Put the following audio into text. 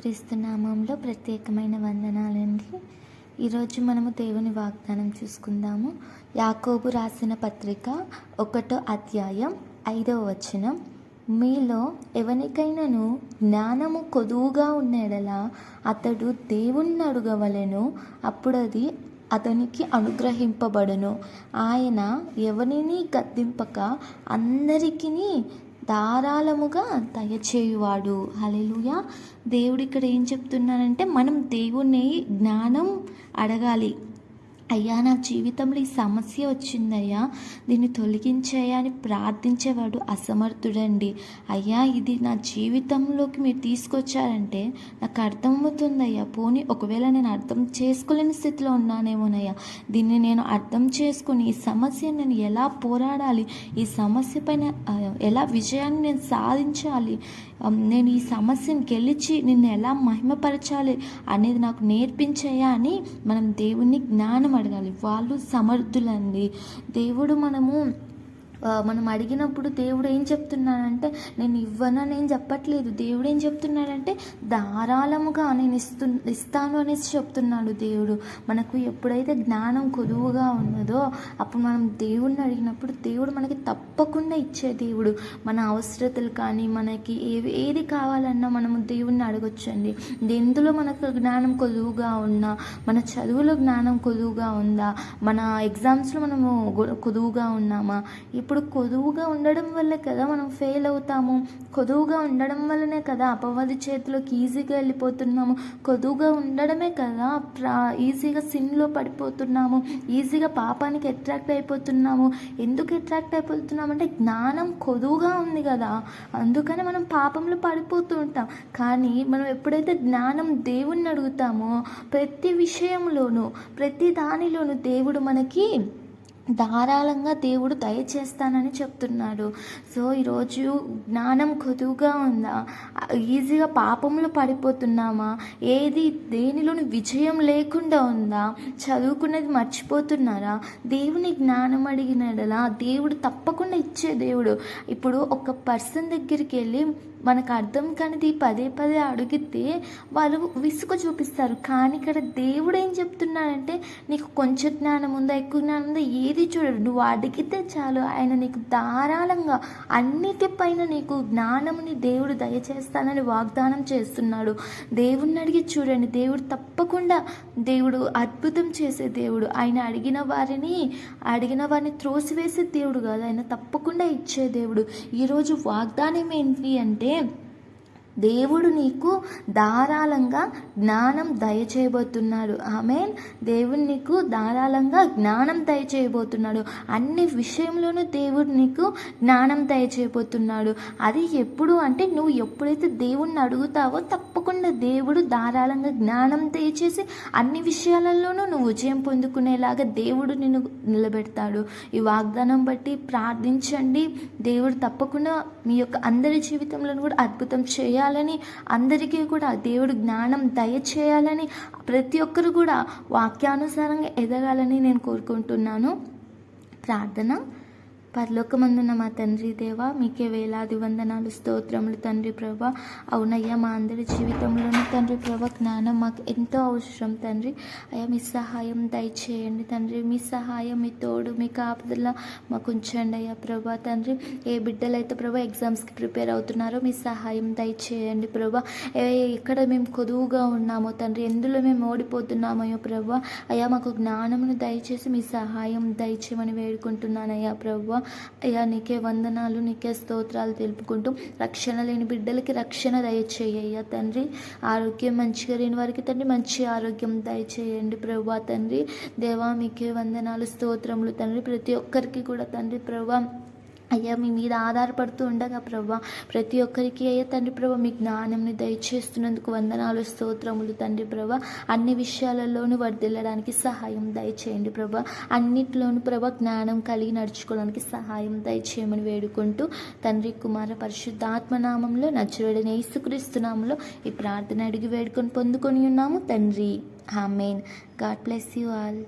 యేసుక్రీస్తు నామంలో ప్రత్యేకమైన వందనాలండి. ఈరోజు మనము దేవుని వాగ్దానం చూసుకుందాము. యాకోబు రాసిన పత్రిక 1వ అధ్యాయం 5వ వచనం, మీలో ఎవనికైనాను జ్ఞానము కొదువుగా ఉన్న ఎడల అతడు దేవుణ్ణి అడుగవలెను, అప్పుడది అతనికి అనుగ్రహింపబడును. ఆయన ఎవరిని గద్దింపక అందరికీ ధారాళముగా దయచేయువాడు. హల్లెలూయా. దేవుడు ఇక్కడ ఏం చెప్తున్నానంటే, మనం దేవుణ్ణి జ్ఞానం అడగాలి. అయ్యా, నా జీవితంలో ఈ సమస్య వచ్చిందయ్యా, దీన్ని తొలగించాయా అని ప్రార్థించేవాడు అసమర్థుడండి. అయ్యా, ఇది నా జీవితంలోకి మీరు తీసుకొచ్చారంటే నాకు అర్థమవుతుందయ్యా. పోనీ ఒకవేళ నేను అర్థం చేసుకోలేని స్థితిలో ఉన్నానేమోనయ్యా, దీన్ని నేను అర్థం చేసుకుని ఈ సమస్యను నేను ఎలా పోరాడాలి, ఈ సమస్య పైన ఎలా విజయాన్ని నేను సాధించాలి, నేను ఈ సమస్యను గెలిచి నిన్ను ఎలా మహిమపరచాలి అనేది నాకు నేర్పించాయా అని మనం దేవుణ్ణి జ్ఞానం అడగాలి. వాళ్ళు సమర్థులండి. దేవుడు మనం అడిగినప్పుడు దేవుడు ఏం చెప్తున్నాడంటే, నేను ఇవ్వనని ఏం చెప్పట్లేదు. దేవుడు ఏం చెప్తున్నాడంటే, ధారాళముగా నేను ఇస్తాను అనేసి చెప్తున్నాడు దేవుడు. మనకు ఎప్పుడైతే జ్ఞానం కొదువుగా ఉన్నదో అప్పుడు మనం దేవుడిని అడిగినప్పుడు దేవుడు మనకి తప్పకుండా ఇచ్చే దేవుడు. మన అవసరతలు కానీ మనకి ఏది కావాలన్నా మనము దేవుడిని అడగొచ్చండి. ఎందులో మనకు జ్ఞానం కొదువుగా ఉన్నా, మన చదువులో జ్ఞానం కొదువుగా ఉందా, మన ఎగ్జామ్స్లో మనము కొదువుగా ఉన్నామా? ఇప్పుడు కొదువుగా ఉండడం వల్లే కదా మనం ఫెయిల్ అవుతాము. కొదువుగా ఉండడం వల్లనే కదా అపవాది చేతిలోకి ఈజీగా వెళ్ళిపోతున్నాము. కొదువుగా ఉండడమే కదా ఈజీగా సిన్లో పడిపోతున్నాము, ఈజీగా పాపానికి అట్రాక్ట్ అయిపోతున్నాము. ఎందుకు అట్రాక్ట్ అయిపోతున్నాము అంటే జ్ఞానం కొదువుగా ఉంది కదా, అందుకని మనం పాపంలో పడిపోతూ ఉంటాం. కానీ మనం ఎప్పుడైతే జ్ఞానం దేవుణ్ణి అడుగుతామో ప్రతి విషయంలోనూ ప్రతి దానిలోనూ దేవుడు మనకి ధారాళంగా దేవుడు దయచేస్తానని చెప్తున్నాడు. సో ఈరోజు జ్ఞానం కొదువుగా ఉందా, ఈజీగా పాపంలో పడిపోతున్నామా, దేనిలోని విజయం లేకుండా ఉందా, చదువుకునేది మర్చిపోతున్నారా? దేవుని జ్ఞానం అడిగినడలా దేవుడు తప్పకుండా ఇచ్చే దేవుడు. ఇప్పుడు ఒక పర్సన్ దగ్గరికి వెళ్ళి మనకు అర్థం కానిది పదే పదే అడిగితే వాళ్ళు విసుగు చూపిస్తారు. కానీ ఇక్కడ దేవుడు ఏం చెప్తున్నాడంటే, నీకు కొంచెం జ్ఞానం ఉందా, ఎక్కువ జ్ఞానం ఉందా, ఏది చూడడు, నువ్వు అడిగితే చాలు ఆయన నీకు ధారాళంగా అన్నిటిపైన నీకు జ్ఞానంని దేవుడు దయచేస్తానని వాగ్దానం చేస్తున్నాడు. దేవుణ్ణి అడిగి చూడండి, దేవుడు తప్పకుండా దేవుడు అద్భుతం చేసే దేవుడు. ఆయన అడిగిన వారిని త్రోసివేసే దేవుడు కాదు, ఆయన తప్పకుండా ఇచ్చే దేవుడు. ఈరోజు వాగ్దానం ఏంటి అంటే, దేవుడు నీకు ధారాళంగా జ్ఞానం దయచేయబోతున్నాడు. ఆమేన్. దేవుడు నీకు ధారాళంగా జ్ఞానం దయచేయబోతున్నాడు. అన్ని విషయంలోనూ దేవుడు నీకు జ్ఞానం దయచేయబోతున్నాడు. అది ఎప్పుడు అంటే, నువ్వు ఎప్పుడైతే దేవుణ్ణి అడుగుతావో తప్పకుండా దేవుడు ధారాళంగా జ్ఞానం దయచేసి అన్ని విషయాలలోనూ నువ్వు విజయం పొందుకునేలాగా దేవుడు నిన్ను నిలబెడతాడు. ఈ వాగ్దానం బట్టి ప్రార్థించండి. దేవుడు తప్పకుండా మీ యొక్క అందరి జీవితంలో కూడా అద్భుతం చేయాలి, అందరికీ కూడా దేవుడు జ్ఞానం దయచేయాలని, ప్రతి ఒక్కరు కూడా వాక్యానుసారంగా ఎదగాలని నేను కోరుకుంటున్నాను. ప్రార్థన. పరలోకమందున్న మా తండ్రి దేవా, మీకే వేలాది వందనాలు, స్తోత్రములు తండ్రి ప్రభా. అవునయ్యా, మా అందరి జీవితంలోనూ తండ్రి ప్రభా జ్ఞానం మాకు ఎంతో అవసరం తండ్రి. అయ్యా, మీ సహాయం దయచేయండి తండ్రి. మీ సహాయం, మీ తోడు, మీ కాపుదల మాకు ఉంచండి అయ్యా ప్రభా తండ్రి. ఏ బిడ్డలైతే ప్రభా ఎగ్జామ్స్కి ప్రిపేర్ అవుతున్నారో మీ సహాయం దయచేయండి ప్రభా. ఎక్కడ మేము కొదువుగా ఉన్నామో తండ్రి, ఎందులో మేము ఓడిపోతున్నామో ప్రభా, అయ్యా మాకు జ్ఞానమును దయచేసి మీ సహాయం దయచేయమని వేడుకుంటున్నానయ్యా ప్రభా. అయ్యా, నీకే వందనాలు, నీకే స్తోత్రాలు తెలుపుకుంటూ రక్షణ లేని బిడ్డలకి రక్షణ దయచేయ్యా తండ్రి. ఆరోగ్యం మంచిగా లేని వారికి తండ్రి మంచి ఆరోగ్యం దయచేయండి ప్రభా తండ్రి. దేవా, మీకే వందనాలు, స్తోత్రములు తండ్రి. ప్రతి ఒక్కరికి కూడా తండ్రి ప్రభా అయ్యా మీ మీద ఆధారపడుతూ ఉండగా ప్రభా ప్రతి ఒక్కరికి అయ్యా తండ్రి ప్రభా మీ జ్ఞానంని దయచేస్తున్నందుకు వందనాలు, స్తోత్రములు తండ్రి ప్రభా. అన్ని విషయాలలోనూ వర్ధిల్లడానికి సహాయం దయచేయండి ప్రభా. అన్నిట్లోనూ ప్రభా జ్ఞానం కలిగి నడుచుకోవడానికి సహాయం దయచేయమని వేడుకుంటూ తండ్రి, కుమార, పరిశుద్ధాత్మ నామంలో నజరేయుడైన యేసుక్రీస్తు నామంలో ఈ ప్రార్థన అడిగి వేడుకొని పొందుకొని ఉన్నాము తండ్రి. ఆమేన్. God bless you all.